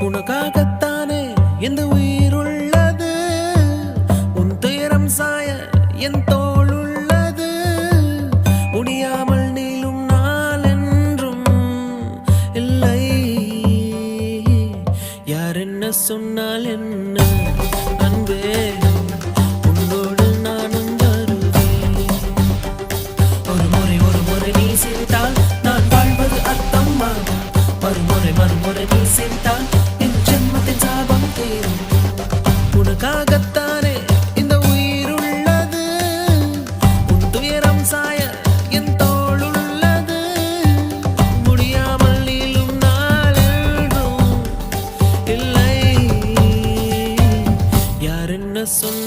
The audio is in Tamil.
உனக்காகத்தானே எந்த உயிர் உள்ளது, உன் துயரம் சாய என் தோள் உள்ளது. முடியாமல் நீளும் நாள் என்றும் இல்லை. யார் என்ன சொன்னால் என்ன அன்பே, உன்னோடு நானும் வருவேன். ஒரு முறை நீ சேர்த்தால் நான் வாழ்வது அர்த்தமாகும். மறுமுறை நீ சேர்த்தால் என் ஜென்மத்தின் சாபம் தீரும். உனக்காகத்தானே இந்த உயிர் உள்ளது, உன் துயரம் சாய என் தோள் உள்ளது. முடியாமல் நீளும் நாள் என்றும் இல்லை. யார் என்ன சொன்ன